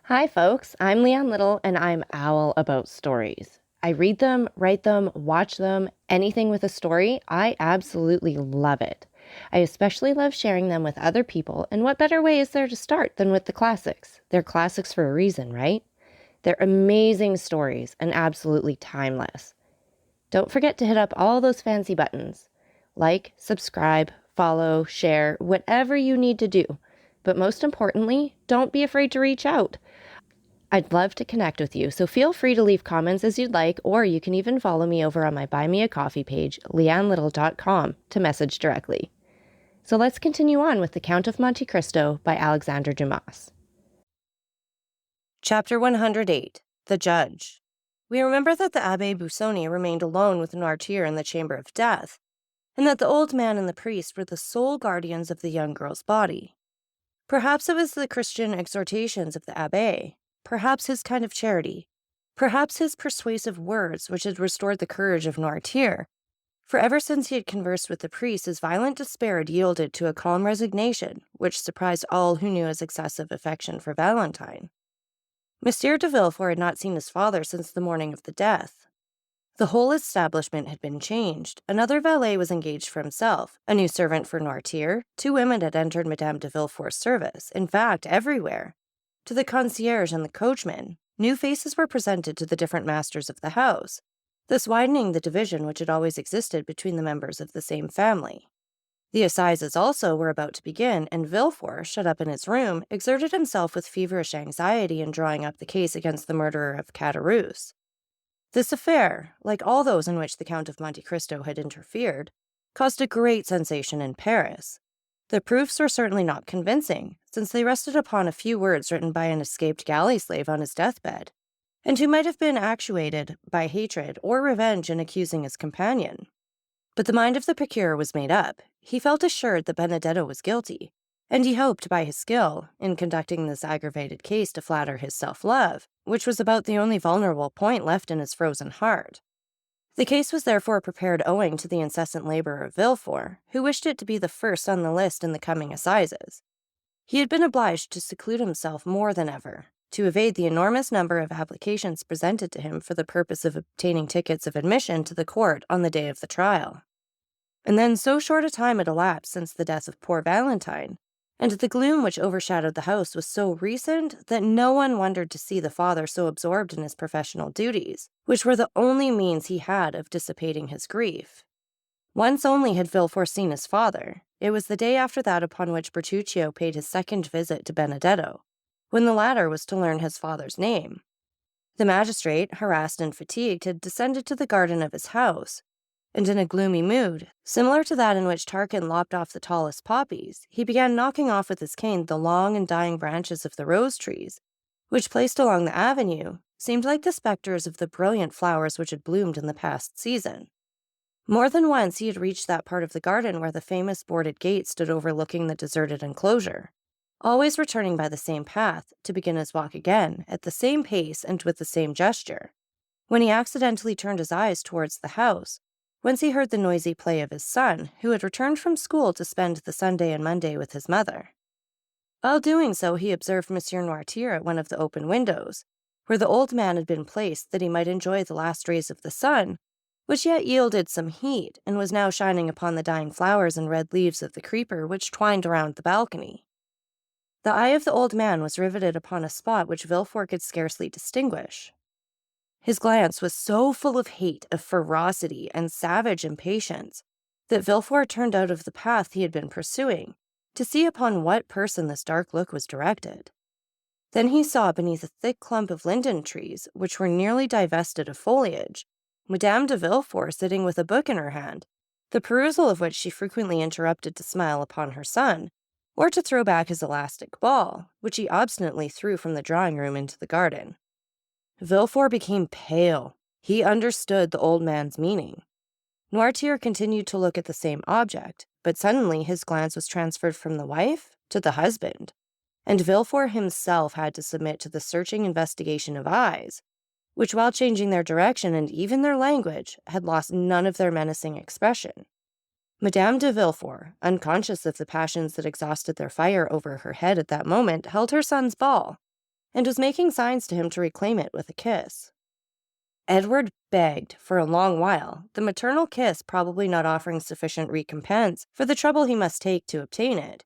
Hi, folks. I'm Leanne Little, and I'm owl about stories. I read them, write them, watch them, anything with a story. I absolutely love it. I especially love sharing them with other people, and what better way is there to start than with the classics? They're classics for a reason, right? They're amazing stories and absolutely timeless. Don't forget to hit up all those fancy buttons. Like, subscribe, follow, share, whatever you need to do. But most importantly, don't be afraid to reach out. I'd love to connect with you, so feel free to leave comments as you'd like, or you can even follow me over on my Buy Me a Coffee page, leannelittle.com, to message directly. So let's continue on with The Count of Monte Cristo by Alexandre Dumas. Chapter 108, The Judge. We remember that the Abbé Busoni remained alone with Noirtier in the chamber of death, and that the old man and the priest were the sole guardians of the young girl's body. Perhaps it was the Christian exhortations of the Abbé, perhaps his kind of charity, perhaps his persuasive words which had restored the courage of Noirtier, for ever since he had conversed with the priest, his violent despair had yielded to a calm resignation which surprised all who knew his excessive affection for Valentine. Monsieur de Villefort had not seen his father since the morning of the death. The whole establishment had been changed. Another valet was engaged for himself, a new servant for Noirtier, 2 women had entered Madame de Villefort's service, in fact, everywhere. To the concierge and the coachman, new faces were presented to the different masters of the house, thus widening the division which had always existed between the members of the same family. The assizes also were about to begin, and Villefort, shut up in his room, exerted himself with feverish anxiety in drawing up the case against the murderer of Caderousse. This affair, like all those in which the Count of Monte Cristo had interfered, caused a great sensation in Paris. The proofs were certainly not convincing, since they rested upon a few words written by an escaped galley slave on his deathbed, and who might have been actuated by hatred or revenge in accusing his companion. But the mind of the procureur was made up. He felt assured that Benedetto was guilty, and he hoped by his skill in conducting this aggravated case to flatter his self-love, which was about the only vulnerable point left in his frozen heart. The case was therefore prepared owing to the incessant labor of Villefort, who wished it to be the first on the list in the coming assizes. He had been obliged to seclude himself more than ever, to evade the enormous number of applications presented to him for the purpose of obtaining tickets of admission to the court on the day of the trial. And then so short a time had elapsed since the death of poor Valentine, and the gloom which overshadowed the house was so recent that no one wondered to see the father so absorbed in his professional duties, which were the only means he had of dissipating his grief. Once only had Villefort seen his father. It was the day after that upon which Bertuccio paid his second visit to Benedetto, when the latter was to learn his father's name. The magistrate, harassed and fatigued, had descended to the garden of his house, and in a gloomy mood, similar to that in which Tarquin lopped off the tallest poppies, he began knocking off with his cane the long and dying branches of the rose trees, which, placed along the avenue, seemed like the specters of the brilliant flowers which had bloomed in the past season. More than once he had reached that part of the garden where the famous boarded gate stood overlooking the deserted enclosure, always returning by the same path to begin his walk again, at the same pace and with the same gesture, when he accidentally turned his eyes towards the house, whence he heard the noisy play of his son, who had returned from school to spend the Sunday and Monday with his mother. While doing so, he observed Monsieur Noirtier at one of the open windows, where the old man had been placed that he might enjoy the last rays of the sun, which yet yielded some heat, and was now shining upon the dying flowers and red leaves of the creeper which twined around the balcony. The eye of the old man was riveted upon a spot which Villefort could scarcely distinguish. His glance was so full of hate, of ferocity, and savage impatience, that Villefort turned out of the path he had been pursuing, to see upon what person this dark look was directed. Then he saw beneath a thick clump of linden trees, which were nearly divested of foliage, Madame de Villefort sitting with a book in her hand, the perusal of which she frequently interrupted to smile upon her son, or to throw back his elastic ball, which he obstinately threw from the drawing-room into the garden. Villefort became pale. He understood the old man's meaning. Noirtier continued to look at the same object, but suddenly his glance was transferred from the wife to the husband, and Villefort himself had to submit to the searching investigation of eyes, which, while changing their direction and even their language, had lost none of their menacing expression. Madame de Villefort, unconscious of the passions that exhausted their fire over her head at that moment, held her son's ball, and was making signs to him to reclaim it with a kiss. Edward begged for a long while, the maternal kiss probably not offering sufficient recompense for the trouble he must take to obtain it.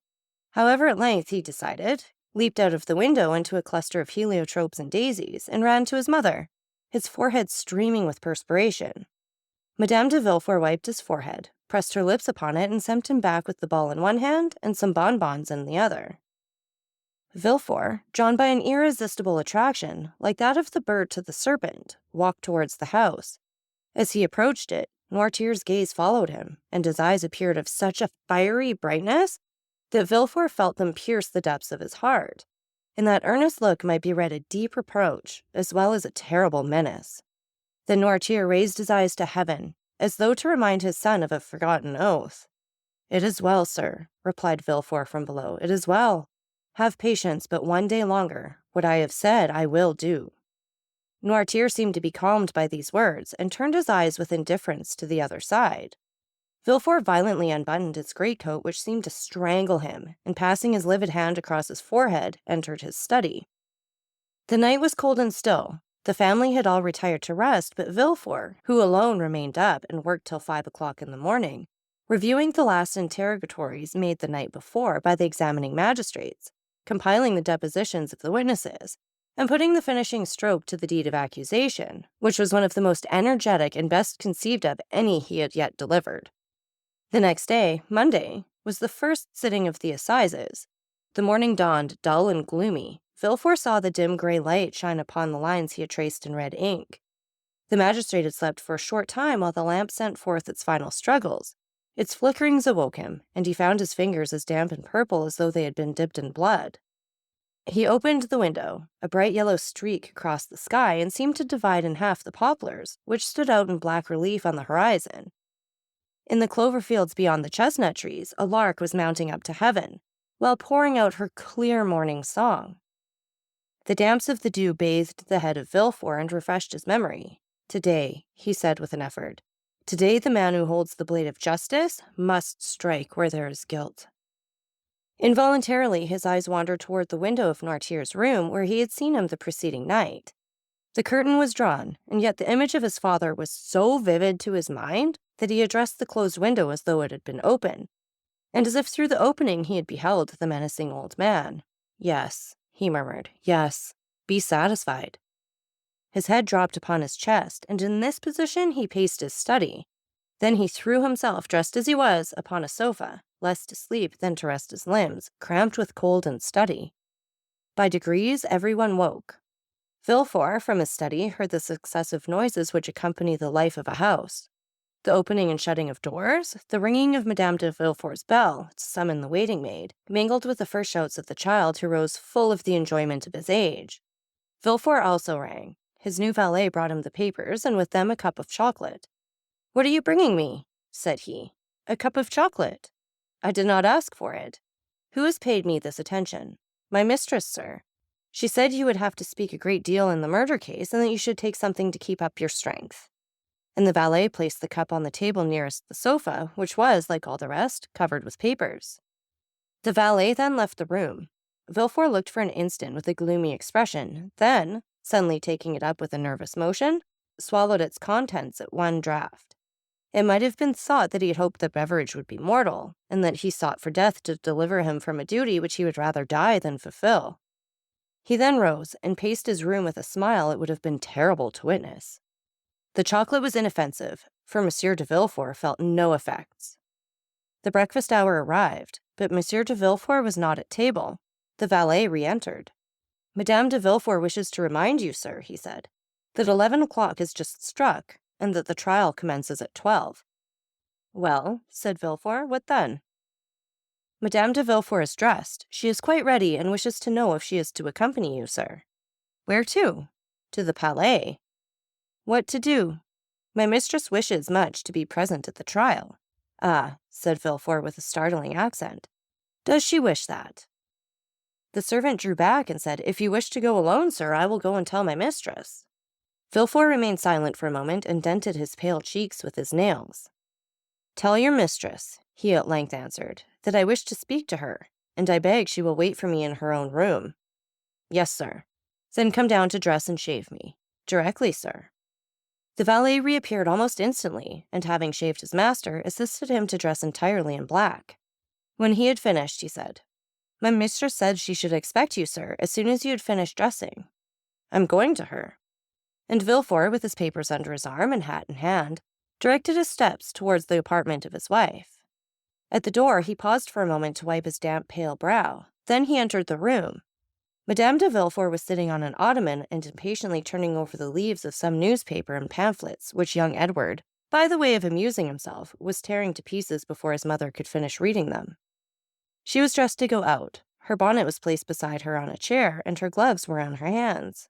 However, at length he decided, leaped out of the window into a cluster of heliotropes and daisies, and ran to his mother, his forehead streaming with perspiration. Madame de Villefort wiped his forehead, pressed her lips upon it, and sent him back with the ball in one hand and some bonbons in the other. Villefort, drawn by an irresistible attraction, like that of the bird to the serpent, walked towards the house. As he approached it, Noirtier's gaze followed him, and his eyes appeared of such a fiery brightness that Villefort felt them pierce the depths of his heart. In that earnest look might be read a deep reproach, as well as a terrible menace. Then Noirtier raised his eyes to heaven, as though to remind his son of a forgotten oath. "It is well, sir," replied Villefort from below. "It is well. Have patience but one day longer. What I have said I will do." Noirtier seemed to be calmed by these words, and turned his eyes with indifference to the other side. Villefort violently unbuttoned his greatcoat, which seemed to strangle him, and passing his livid hand across his forehead, entered his study. The night was cold and still. The family had all retired to rest, but Villefort, who alone remained up and worked till 5 o'clock in the morning, reviewing the last interrogatories made the night before by the examining magistrates, compiling the depositions of the witnesses, and putting the finishing stroke to the deed of accusation, which was one of the most energetic and best conceived of any he had yet delivered. The next day, Monday, was the first sitting of the assizes. The morning dawned dull and gloomy. Villefort saw the dim gray light shine upon the lines he had traced in red ink. The magistrate had slept for a short time while the lamp sent forth its final struggles. Its flickerings awoke him, and he found his fingers as damp and purple as though they had been dipped in blood. He opened the window. A bright yellow streak crossed the sky and seemed to divide in half the poplars, which stood out in black relief on the horizon. In the clover fields beyond the chestnut trees, a lark was mounting up to heaven, while pouring out her clear morning song. The damps of the dew bathed the head of Villefort and refreshed his memory. "Today," he said with an effort, "today the man who holds the blade of justice must strike where there is guilt." Involuntarily, his eyes wandered toward the window of Noirtier's room, where he had seen him the preceding night. The curtain was drawn, and yet the image of his father was so vivid to his mind that he addressed the closed window as though it had been open, and as if through the opening he had beheld the menacing old man. "Yes," he murmured, "yes, be satisfied." His head dropped upon his chest, and in this position he paced his study. Then he threw himself, dressed as he was, upon a sofa, less to sleep than to rest his limbs, cramped with cold and study. By degrees everyone woke. Villefort, from his study, heard the successive noises which accompany the life of a house. The opening and shutting of doors, the ringing of Madame de Villefort's bell to summon the waiting-maid, mingled with the first shouts of the child, who rose full of the enjoyment of his age. Villefort also rang. His new valet brought him the papers, and with them a cup of chocolate. "What are you bringing me?" said he. "A cup of chocolate. I did not ask for it. Who has paid me this attention?" "My mistress, sir. She said you would have to speak a great deal in the murder case, and that you should take something to keep up your strength." And the valet placed the cup on the table nearest the sofa, which was, like all the rest, covered with papers. The valet then left the room. Villefort looked for an instant with a gloomy expression, then, suddenly taking it up with a nervous motion, swallowed its contents at one draught. It might have been thought that he had hoped the beverage would be mortal, and that he sought for death to deliver him from a duty which he would rather die than fulfill. He then rose and paced his room with a smile it would have been terrible to witness. The chocolate was inoffensive, for Monsieur de Villefort felt no effects. The breakfast hour arrived, but Monsieur de Villefort was not at table. The valet re-entered. "Madame de Villefort wishes to remind you, sir," he said, "that 11 o'clock has just struck, and that the trial commences at 12. "Well," said Villefort, "what then?" "Madame de Villefort is dressed. She is quite ready, and wishes to know if she is to accompany you, sir." "Where to?" "To the Palais." "What to do?" "My mistress wishes much to be present at the trial." "Ah," said Villefort with a startling accent. "Does she wish that?" The servant drew back and said, "If you wish to go alone, sir, I will go and tell my mistress." Villefort remained silent for a moment and dented his pale cheeks with his nails. "Tell your mistress," he at length answered, "that I wish to speak to her, and I beg she will wait for me in her own room." "Yes, sir." Then come down to dress and shave me. Directly, sir. The valet reappeared almost instantly, and having shaved his master, assisted him to dress entirely in black. When he had finished, he said, "My mistress said she should expect you, sir, as soon as you had finished dressing. I'm going to her." And Villefort, with his papers under his arm and hat in hand, directed his steps towards the apartment of his wife. At the door, he paused for a moment to wipe his damp, pale brow. Then he entered the room. Madame de Villefort was sitting on an ottoman and impatiently turning over the leaves of some newspaper and pamphlets, which young Edward, by the way of amusing himself, was tearing to pieces before his mother could finish reading them. She was dressed to go out. Her bonnet was placed beside her on a chair, and her gloves were on her hands.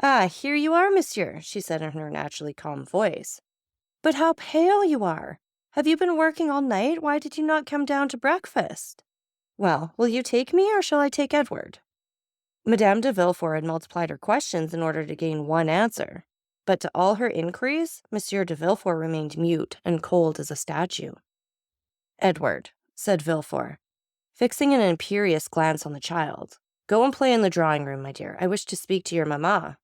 "Ah, here you are, monsieur," she said in her naturally calm voice. "But how pale you are! Have you been working all night? Why did you not come down to breakfast? Well, will you take me, or shall I take Edward?" Madame de Villefort had multiplied her questions in order to gain one answer, but to all her inquiries, Monsieur de Villefort remained mute and cold as a statue. "Edward," said Villefort, fixing an imperious glance on the child, "go and play in the drawing-room, my dear. I wish to speak to your mamma."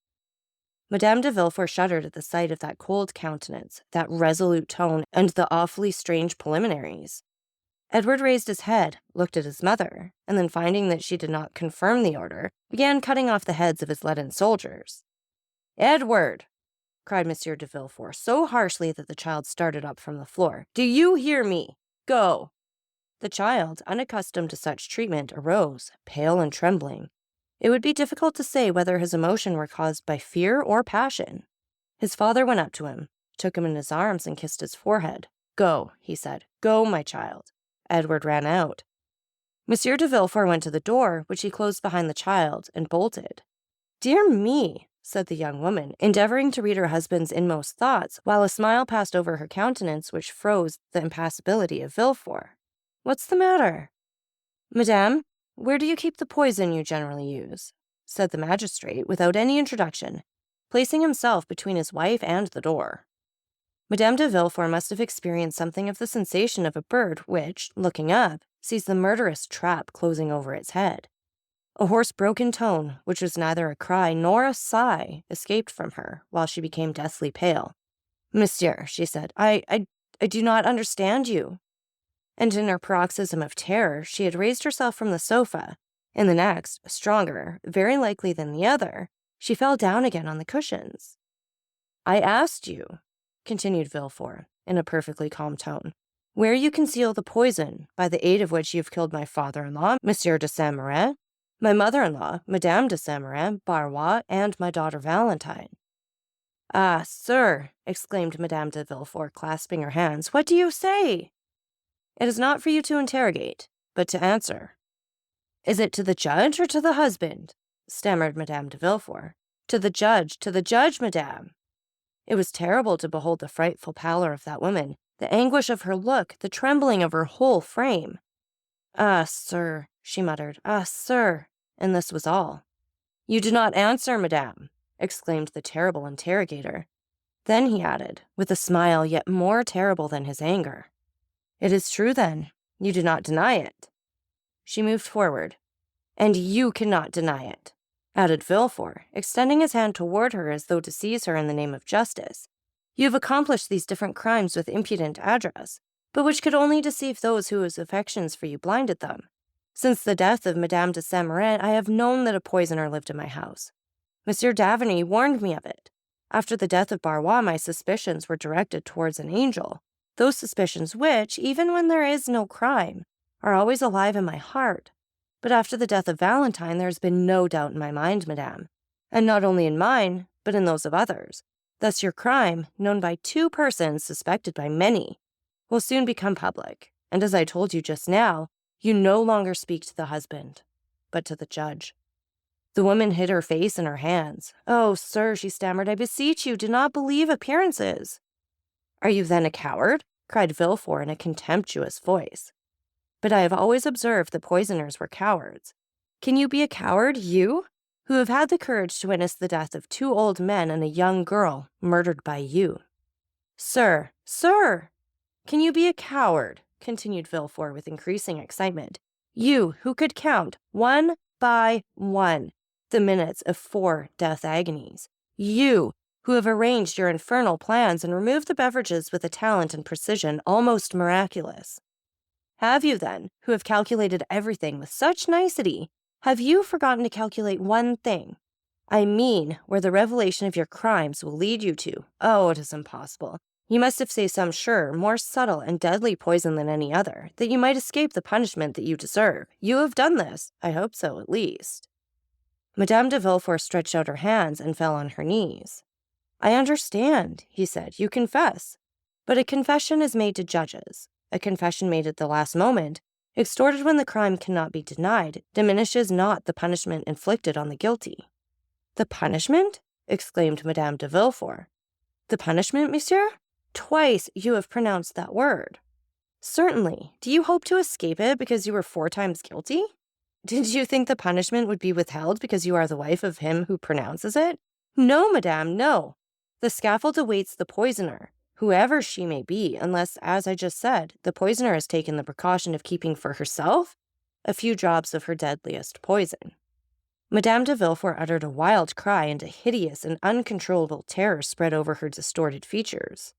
Madame de Villefort shuddered at the sight of that cold countenance, that resolute tone, and the awfully strange preliminaries. Edward raised his head, looked at his mother, and then finding that she did not confirm the order, began cutting off the heads of his leaden soldiers. "Edward!" cried Monsieur de Villefort, so harshly that the child started up from the floor. "Do you hear me? Go!" The child, unaccustomed to such treatment, arose, pale and trembling. It would be difficult to say whether his emotion were caused by fear or passion. His father went up to him, took him in his arms, and kissed his forehead. "Go," he said. "Go, my child." Edward ran out. Monsieur de Villefort went to the door, which he closed behind the child, and bolted. "Dear me," said the young woman, endeavoring to read her husband's inmost thoughts, while a smile passed over her countenance which froze the impassibility of Villefort. "What's the matter?" "Madame, where do you keep the poison you generally use?" said the magistrate, without any introduction, placing himself between his wife and the door. Madame de Villefort must have experienced something of the sensation of a bird which, looking up, sees the murderous trap closing over its head. A hoarse, broken tone, which was neither a cry nor a sigh, escaped from her, while she became deathly pale. "Monsieur," she said, I do not understand you." And in her paroxysm of terror, she had raised herself from the sofa. In the next, stronger, very likely than the other, she fell down again on the cushions. "I asked you," continued Villefort, in a perfectly calm tone, "where you conceal the poison by the aid of which you have killed my father-in-law, Monsieur de Saint-Méran, my mother-in-law, Madame de Saint-Méran, Barrois, and my daughter Valentine." "Ah, sir," exclaimed Madame de Villefort, clasping her hands, "what do you say?" "It is not for you to interrogate, but to answer." "Is it to the judge or to the husband?" stammered Madame de Villefort. To the judge, madame." It was terrible to behold the frightful pallor of that woman, the anguish of her look, the trembling of her whole frame. "Ah, sir," she muttered, "ah, sir," and this was all. "You do not answer, madame," exclaimed the terrible interrogator. Then he added, with a smile yet more terrible than his anger, "It is true, then. You do not deny it." She moved forward. "And you cannot deny it," added Villefort, extending his hand toward her as though to seize her in the name of justice. "You have accomplished these different crimes with impudent address, but which could only deceive those whose affections for you blinded them. Since the death of Madame de Saint-Méran, I have known that a poisoner lived in my house. Monsieur d'Avenay warned me of it. After the death of Barrois, my suspicions were directed towards an angel, those suspicions which, even when there is no crime, are always alive in my heart. But after the death of Valentine, there has been no doubt in my mind, madame, and not only in mine, but in those of others. Thus your crime, known by 2 persons, suspected by many, will soon become public, and as I told you just now, you no longer speak to the husband, but to the judge." The woman hid her face in her hands. "Oh, sir," she stammered, "I beseech you, do not believe appearances." "Are you then a coward?" cried Villefort in a contemptuous voice. "But I have always observed that poisoners were cowards. Can you be a coward, you, who have had the courage to witness the death of 2 old men and a young girl murdered by you?" "Sir, sir! Can you be a coward?" continued Villefort with increasing excitement. "You, who could count, 1 by 1, The minutes of 4 death agonies. You, who have arranged your infernal plans and removed the beverages with a talent and precision almost miraculous. Have you, then, who have calculated everything with such nicety, have you forgotten to calculate one thing? I mean, where the revelation of your crimes will lead you to. Oh, it is impossible. You must have saved some sure, more subtle and deadly poison than any other, that you might escape the punishment that you deserve. You have done this. I hope so, at least. Madame de Villefort stretched out her hands and fell on her knees. I understand, he said. You confess. But a confession is made to judges. A confession made at the last moment, extorted when the crime cannot be denied, diminishes not the punishment inflicted on the guilty. The punishment? Exclaimed Madame de Villefort. The punishment, monsieur? Twice you have pronounced that word. Certainly. Do you hope to escape it because you were 4 times guilty? Did you think the punishment would be withheld because you are the wife of him who pronounces it? No, madame, no. The scaffold awaits the poisoner, whoever she may be, unless, as I just said, the poisoner has taken the precaution of keeping for herself a few drops of her deadliest poison. Madame de Villefort uttered a wild cry, and a hideous and uncontrollable terror spread over her distorted features.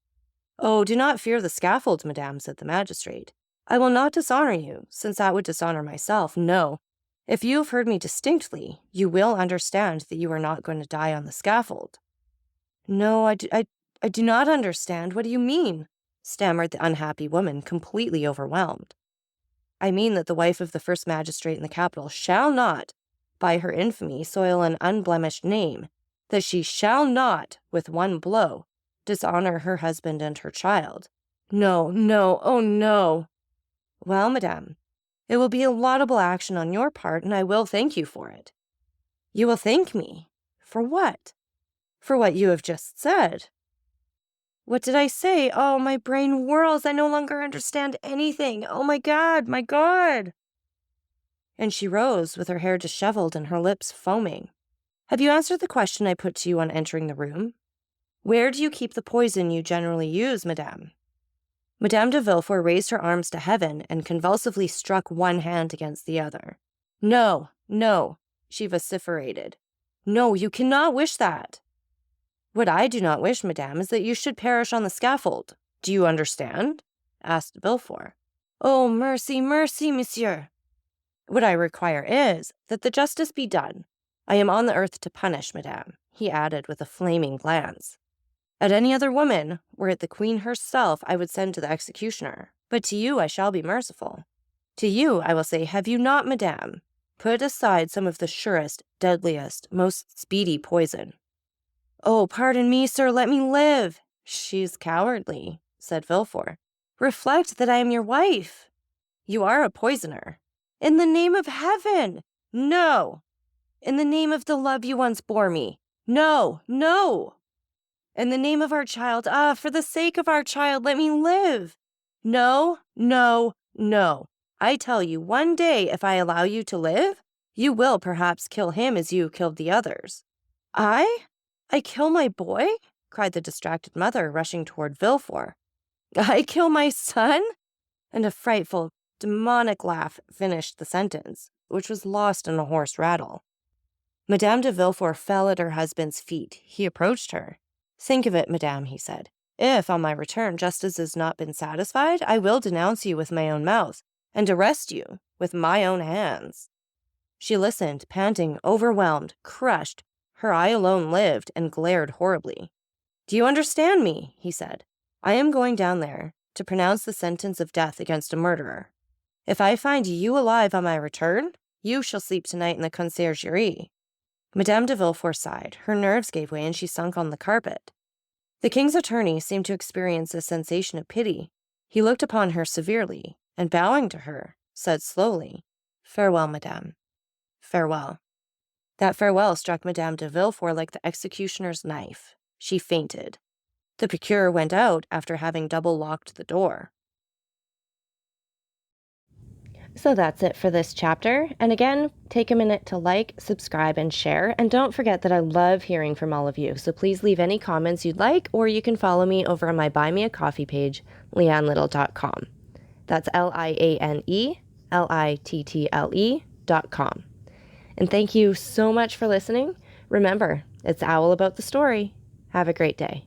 Oh, do not fear the scaffold, madame, said the magistrate. I will not dishonor you, since that would dishonor myself. No. If you have heard me distinctly, you will understand that you are not going to die on the scaffold. No, I do not understand. What do you mean? Stammered the unhappy woman, completely overwhelmed. I mean that the wife of the first magistrate in the capital shall not, by her infamy, soil an unblemished name, that she shall not, with one blow, dishonor her husband and her child. No, no, oh no. Well, madame, it will be a laudable action on your part, and I will thank you for it. You will thank me? For what? For what you have just said. What did I say? Oh, my brain whirls. I no longer understand anything. Oh, my God, my God. And she rose, with her hair disheveled and her lips foaming. Have you answered the question I put to you on entering the room? Where do you keep the poison you generally use, madame? Madame de Villefort raised her arms to heaven and convulsively struck one hand against the other. No, no, she vociferated. No, you cannot wish that. What I do not wish, madame, is that you should perish on the scaffold. Do you understand? Asked Villefort. Oh, mercy, mercy, monsieur. What I require is that the justice be done. I am on the earth to punish, madame, he added with a flaming glance. At any other woman, were it the queen herself, I would send to the executioner. But to you I shall be merciful. To you I will say, have you not, madame, put aside some of the surest, deadliest, most speedy poison? Oh, pardon me, sir, let me live. She's cowardly, said Villefort. Reflect that I am your wife. You are a poisoner. In the name of heaven! No! In the name of the love you once bore me. No, no! In the name of our child, for the sake of our child, let me live. No, no, no. I tell you, one day, if I allow you to live, you will perhaps kill him as you killed the others. I kill my boy? Cried the distracted mother, rushing toward Villefort. I kill my son? And a frightful, demonic laugh finished the sentence, which was lost in a hoarse rattle. Madame de Villefort fell at her husband's feet. He approached her. Think of it, madame, he said. If, on my return, justice has not been satisfied, I will denounce you with my own mouth, and arrest you with my own hands. She listened, panting, overwhelmed, crushed. Her eye alone lived and glared horribly. Do you understand me? He said. I am going down there to pronounce the sentence of death against a murderer. If I find you alive on my return, you shall sleep tonight in the conciergerie. Madame de Villefort sighed. Her nerves gave way and she sunk on the carpet. The king's attorney seemed to experience a sensation of pity. He looked upon her severely, and bowing to her, said slowly, Farewell, madame. Farewell. That farewell struck Madame de Villefort like the executioner's knife. She fainted. The procureur went out after having double-locked the door. So that's it for this chapter. And again, take a minute to like, subscribe, and share. And don't forget that I love hearing from all of you. So please leave any comments you'd like, or you can follow me over on my Buy Me a Coffee page, leannelittle.com. That's LiANELITTLE.com. And thank you so much for listening. Remember, it's Owl about the story. Have a great day.